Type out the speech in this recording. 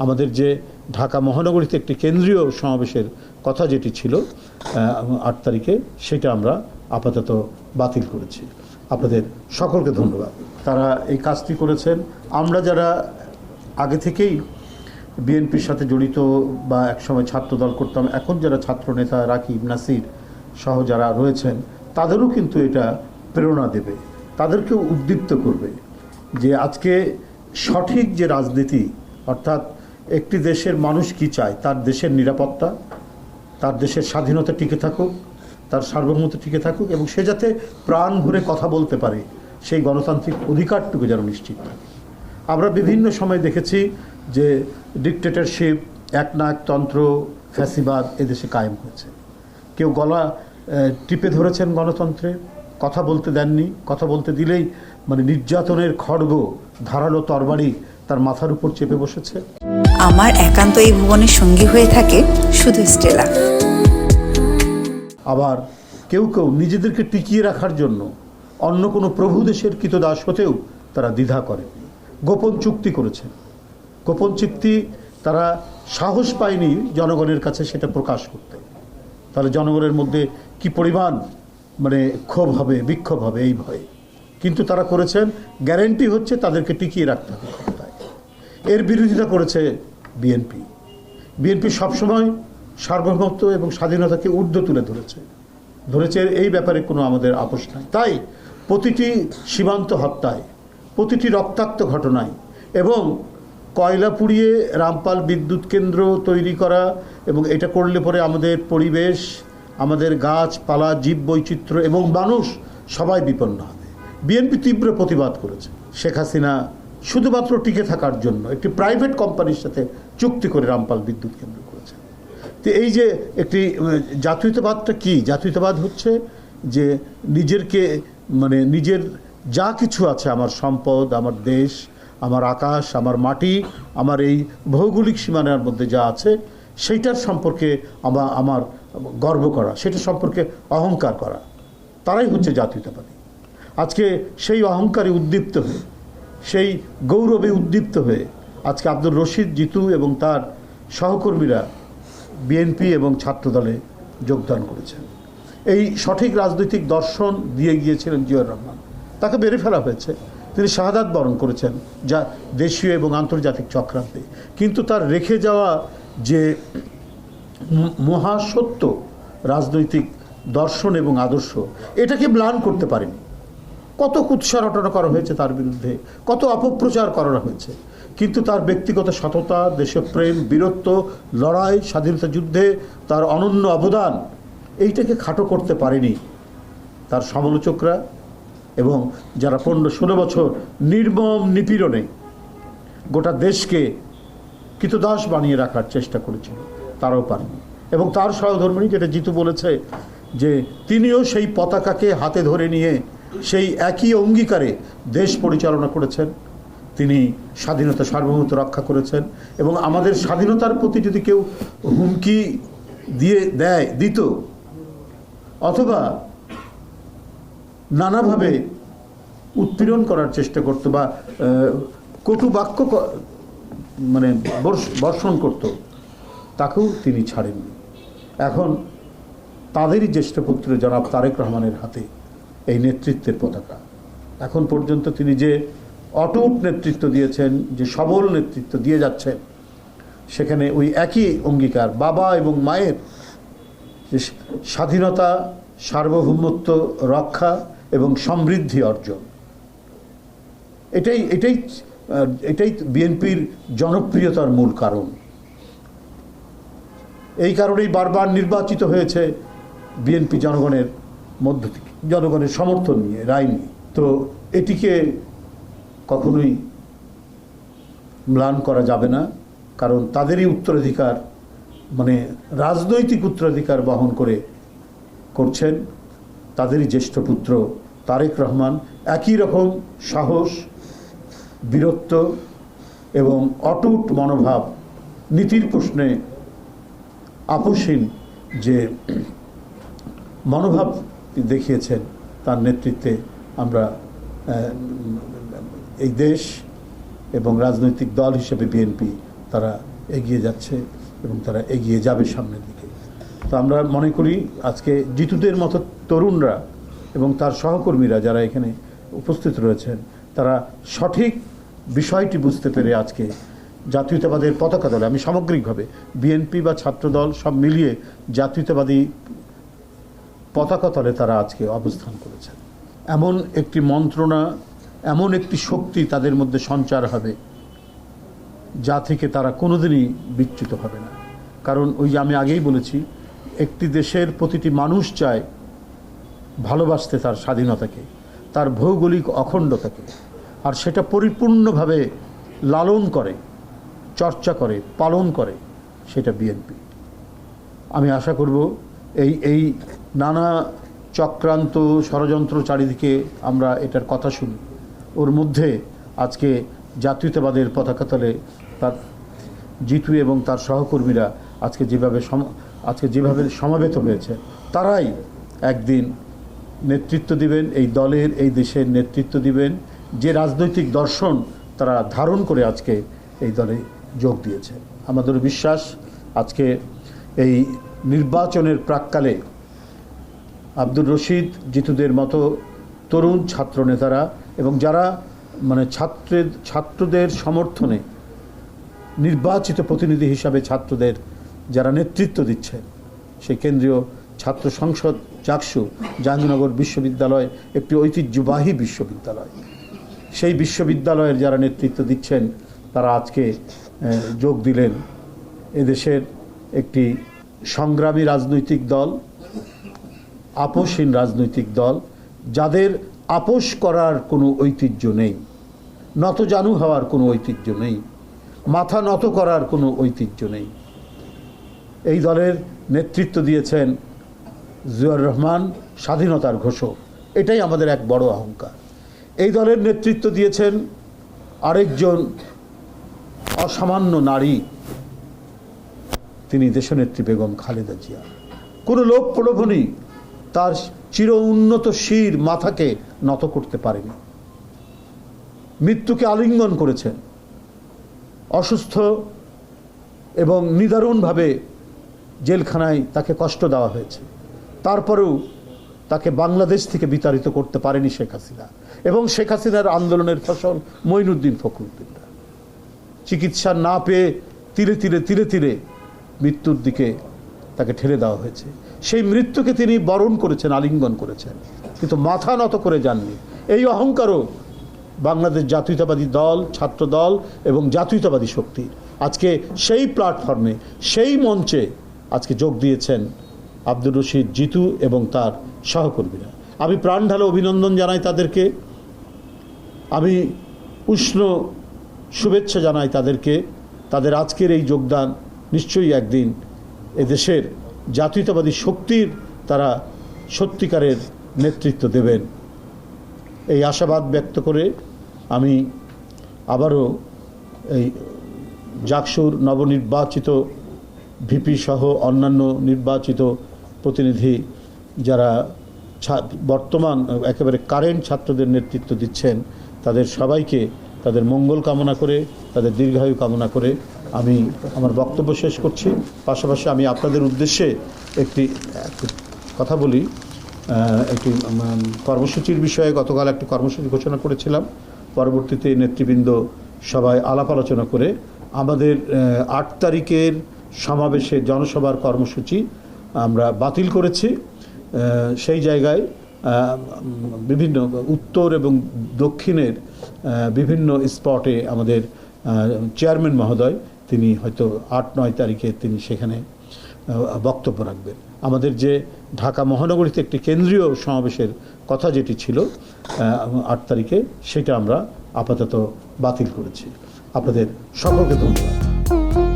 আমাদের যে ঢাকা মহানগরীতে একটি কেন্দ্রীয় সমাবেশের কথা যেটি ছিল 8 তারিখে, সেটা আমরা আপাতত বাতিল করেছি। আপনাদের সকলকে ধন্যবাদ। তারা এই কাজটি করেছেন। আমরা যারা আগে থেকেই বিএনপির সাথে জড়িত বা একসময় ছাত্রদল করতাম, এখন যারা ছাত্রনেতা রাকিব, নাসির সহ যারা রয়েছেন, তাদেরও কিন্তু এটা প্রেরণা দেবে, তাদেরকেও উদ্দীপ্ত করবে যে আজকে সঠিক যে রাজনীতি, অর্থাৎ একটি দেশের মানুষ কি চায়, তার দেশের নিরাপত্তা, তার দেশের স্বাধীনতা টিকে থাকুক, তার সার্বভৌমত্ব টিকে থাকুক, এবং সে যাতে প্রাণ ভরে কথা বলতে পারে, সেই গণতান্ত্রিক অধিকারটুকু যেন নিশ্চিত থাকে। আমরা বিভিন্ন সময় দেখেছি যে ডিকটেটরশিপ, একনায়কতন্ত্র, ফ্যাসিবাদ এদেশে কায়েম হয়েছে। কেউ গলা টিপে ধরেছেন গণতন্ত্রে, কথা বলতে দেননি, কথা বলতে দিলেই মানে নির্যাতনের খড়গ, ধারালো তরবারি তার মাথার উপর চেপে বসেছে। আমার একান্ত এই ভুবনের সঙ্গী হয়ে থাকে শুধু স্টেলা। আবার কেউ কেউ নিজেদেরকে টিকিয়ে রাখার জন্য অন্য কোনো প্রভু দেশের কৃতদাস হতেও তারা দ্বিধা করে, গোপন চুক্তি করেছেন। গোপন চুক্তি তারা সাহস পায়নি জনগণের কাছে সেটা প্রকাশ করতে। তাহলে জনগণের মধ্যে কি পরিমাণ মানে ক্ষোভ হবে, বিক্ষোভ হবে এই ভয়ে। কিন্তু তারা করেছেন, গ্যারেন্টি হচ্ছে তাদেরকে টিকিয়ে রাখতে হবে ক্ষমতায়। এর বিরোধিতা করেছে বিএনপি। বিএনপি সবসময় সার্বভৌমত্ব এবং স্বাধীনতাকে ঊর্ধ্বে তুলে ধরেছে, এই ব্যাপারে কোনো আমাদের আপোষ নাই। তাই প্রতিটি সীমান্ত হত্যায়, প্রতিটি রক্তাক্ত ঘটনায় এবং কয়লা পুড়িয়ে রামপাল বিদ্যুৎ কেন্দ্র তৈরি করা, এবং এটা করলে পরে আমাদের পরিবেশ, আমাদের গাছপালা, জীব বৈচিত্র্য এবং মানুষ সবাই বিপন্ন হবে। বিএনপি তীব্র প্রতিবাদ করেছে। শেখ হাসিনা শুধুমাত্র টিকে থাকার জন্য একটি প্রাইভেট কোম্পানির সাথে চুক্তি করে রামপাল বিদ্যুৎ কেন্দ্র করেছে। তো এই যে একটি জাতীয়তাবাদটা কি? জাতীয়তাবাদ হচ্ছে যে নিজেরকে মানে নিজের যা কিছু আছে, আমার সম্পদ, আমার দেশ, আমার আকাশ, আমার মাটি, আমার এই ভৌগোলিক সীমানার মধ্যে যা আছে, সেইটার সম্পর্কে আমার গর্ব করা, সেটা সম্পর্কে অহংকার করা, তারাই হচ্ছে জাতীয়তাবাদী। আজকে সেই অহংকারে উদ্দীপ্ত হয়ে, সেই গৌরবে উদ্দীপ্ত হয়ে আজকে আব্দুর রশিদ জিতু এবং তার সহকর্মীরা বিএনপি এবং ছাত্রদলে যোগদান করেছেন। এই সঠিক রাজনৈতিক দর্শন দিয়ে গিয়েছিলেন জিয়াউর রহমান। তাকে মেরে ফেলা হয়েছে, তিনি শাহাদাত বরণ করেছেন যা দেশীয় এবং আন্তর্জাতিক চক্রান্তে। কিন্তু তার রেখে যাওয়া যে মহাসত্য রাজনৈতিক দর্শন এবং আদর্শ, এটাকে ম্লান করতে পারেনি। কত কুৎসা রটনা করা হয়েছে তার বিরুদ্ধে, কত অপপ্রচার করা হয়েছে, কিন্তু তার ব্যক্তিগত সততা, দেশপ্রেম, বীরত্ব, লড়াই, স্বাধীনতা যুদ্ধে তার অনন্য অবদান, এইটাকে খাটো করতে পারেনি তার সমালোচকরা এবং যারা 15-16 বছর নির্মম নিপীড়নে গোটা দেশকে কৃতদাস বানিয়ে রাখার চেষ্টা করেছিল, তারাও পারেনি। এবং তার সহধর্মিণী, যেটা জিতু বলেছে, যে তিনিও সেই পতাকাকে হাতে ধরে নিয়ে সেই একই অঙ্গীকারে দেশ পরিচালনা করেছেন। তিনি স্বাধীনতা সার্বভৌমত্ব রক্ষা করেছেন, এবং আমাদের স্বাধীনতার প্রতি যদি কেউ হুমকি দিত অথবা নানাভাবে উৎপীড়ন করার চেষ্টা করত বা কটু বাক্য মানে বর্ষণ করত, তাকেও তিনি ছাড়েননি। এখন তাদেরই জ্যেষ্ঠ পুত্র জনাব তারেক রহমানের হাতে এই নেতৃত্বের পতাকা। এখন পর্যন্ত তিনি যে অটুট নেতৃত্ব দিয়েছেন, যে সবল নেতৃত্ব দিয়ে যাচ্ছেন, সেখানে ওই একই অঙ্গীকার বাবা এবং মায়ের যে স্বাধীনতা, সার্বভৌমত্ব রক্ষা এবং সমৃদ্ধি অর্জন, এটাই বিএনপির জনপ্রিয়তার মূল কারণ। এই কারণেই বারবার নির্বাচিত হয়েছে বিএনপি জনগণের মধ্য থেকে, জনগণের সমর্থন নিয়ে, রায় নিয়ে। তো এটিকে কখনোই ম্লান করা যাবে না, কারণ তাদেরই উত্তরাধিকার, মানে রাজনৈতিক উত্তরাধিকার বহন করছেন তাদেরই জ্যেষ্ঠ পুত্র তারেক রহমান। একই রকম সাহস, বীরত্ব এবং অটুট মনোভাব, নীতির প্রশ্নে আপোষহীন যে মনোভাব দেখিয়েছেন, তার নেতৃত্বে আমরা এই দেশ এবং রাজনৈতিক দল হিসেবে বিএনপি তারা এগিয়ে যাচ্ছে এবং তারা এগিয়ে যাবে সামনের দিকে। তো আমরা মনে করি আজকে জিতুদের মতো তরুণরা এবং তার সহকর্মীরা যারা এখানে উপস্থিত রয়েছেন, তারা সঠিক বিষয়টি বুঝতে পেরে আজকে জাতীয়তাবাদের পতাকা দলে, আমি সামগ্রিকভাবে বিএনপি বা ছাত্রদল সব মিলিয়ে জাতীয়তাবাদী পতাকা তলে তারা আজকে অবস্থান করেছেন। এমন একটি মন্ত্রণা, এমন একটি শক্তি তাদের মধ্যে সঞ্চার হবে যা থেকে তারা কোনোদিনই বিচ্যুত হবে না। কারণ ওই যে আমি আগেই বলেছি, একটি দেশের প্রতিটি মানুষ চায় ভালোবাসতে তার স্বাধীনতাকে, তার ভৌগোলিক অখণ্ডতাকে, আর সেটা পরিপূর্ণভাবে লালন করে, চর্চা করে, পালন করে সেটা বিএনপি। আমি আশা করব এই নানা চক্রান্ত ষড়যন্ত্র চারিদিকে আমরা এটার কথা শুনি, ওর মধ্যে আজকে জাতীয়তাবাদের পতাকা তলে তার জিতু এবং তার সহকর্মীরা আজকে যেভাবে সমাবেত হয়েছে, তারাই একদিন নেতৃত্ব দিবেন এই দলের, এই দেশের নেতৃত্ব দিবেন। যে রাজনৈতিক দর্শন তারা ধারণ করে আজকে এই দলে যোগ দিয়েছে, আমাদের বিশ্বাস আজকে এই নির্বাচনের প্রাক্কালে আব্দুর রশিদ, জিতুদের মতো তরুণ ছাত্র নেতারা এবং যারা মানে ছাত্রদের সমর্থনে নির্বাচিত প্রতিনিধি হিসাবে ছাত্রদের যারা নেতৃত্ব দিচ্ছেন, সেই কেন্দ্রীয় ছাত্র সংসদ জাকসু জাহাঙ্গীরনগর বিশ্ববিদ্যালয় একটি ঐতিহ্যবাহী বিশ্ববিদ্যালয়, সেই বিশ্ববিদ্যালয়ের যারা নেতৃত্ব দিচ্ছেন তারা আজকে যোগ দিলেন এদেশের একটি সংগ্রামী রাজনৈতিক দল, আপোষহীন রাজনৈতিক দল, যাদের আপোষ করার কোনো ঐতিহ্য নেই, নতজানু হওয়ার কোনো ঐতিহ্য নেই, মাথা নত করার কোনো ঐতিহ্য নেই। এই দলের নেতৃত্ব দিয়েছেন জিয়াউর রহমান, স্বাধীনতার ঘোষক, এটাই আমাদের এক বড় অহংকার। এই দলের নেতৃত্ব দিয়েছেন আরেকজন অসামান্য নারী, তিনি দেশনেত্রী বেগম খালেদা জিয়া। কোনো লোক প্রলোভনই তার চির উন্নত শির মাথাকে নত করতে পারেনি। মৃত্যুকে আলিঙ্গন করেছেন, অসুস্থ এবং নিদারুণভাবে জেলখানায় তাকে কষ্ট দেওয়া হয়েছে, তারপরেও তাকে বাংলাদেশ থেকে বিতাড়িত করতে পারেনি শেখ হাসিনা এবং শেখ হাসিনার আন্দোলনের ফসল মঈনুদ্দিন ফখরুদ্দিনরা। চিকিৎসা না পেয়ে তিলে তিলে মৃত্যুর দিকে তাকে ঠেলে দেওয়া হয়েছে। সেই মৃত্যুকে তিনি বরণ করেছেন, আলিঙ্গন করেছেন, কিন্তু মাথা নত করে যাননি। এই অহংকারও বাংলাদেশ জাতীয়তাবাদী দল, ছাত্র দল এবং জাতীয়তাবাদী শক্তির। আজকে সেই প্ল্যাটফর্মে, সেই মঞ্চে আজকে যোগ দিয়েছেন আব্দুর রশিদ, জিতু এবং তার সহকর্মীরা। আমি প্রাণ ঢালা অভিনন্দন জানাই তাদেরকে, আমি উষ্ণ শুভেচ্ছা জানাই তাদেরকে। তাদের আজকের এই যোগদান নিশ্চয়ই একদিন এদেশের জাতীয়তাবাদী শক্তির তারা সত্যিকারের নেতৃত্ব দেবেন, এই আশাবাদ ব্যক্ত করে আমি আবারও এই জাকসুর নবনির্বাচিত ভিপি সহ অন্যান্য নির্বাচিত প্রতিনিধি যারা বর্তমান একেবারে কারেন্ট ছাত্রদের নেতৃত্ব দিচ্ছেন, তাদের সবাইকে তাদের মঙ্গল কামনা করে, তাদের দীর্ঘায়ু কামনা করে আমি আমার বক্তব্য শেষ করছি। পাশাপাশি আমি আপনাদের উদ্দেশ্যে একটি কথা বলি। একটি কর্মসূচির বিষয়ে গতকাল একটি কর্মসূচি ঘোষণা করেছিলাম, পরবর্তীতে নেতৃবৃন্দ সবাই আলাপ আলোচনা করে আমাদের 8 তারিখের সমাবেশে জনসভার কর্মসূচি আমরা বাতিল করেছি। সেই জায়গায় বিভিন্ন উত্তর এবং দক্ষিণের বিভিন্ন স্পটে আমাদের চেয়ারম্যান মহোদয় তিনি হয়তো 8-9 তারিখে তিনি সেখানে বক্তব্য রাখবেন। আমাদের যে ঢাকা মহানগরীতে একটি কেন্দ্রীয় সমাবেশের কথা যেটি ছিল 8 তারিখে, সেটা আমরা আপাতত বাতিল করেছি। আপনাদের সকলকে ধন্যবাদ।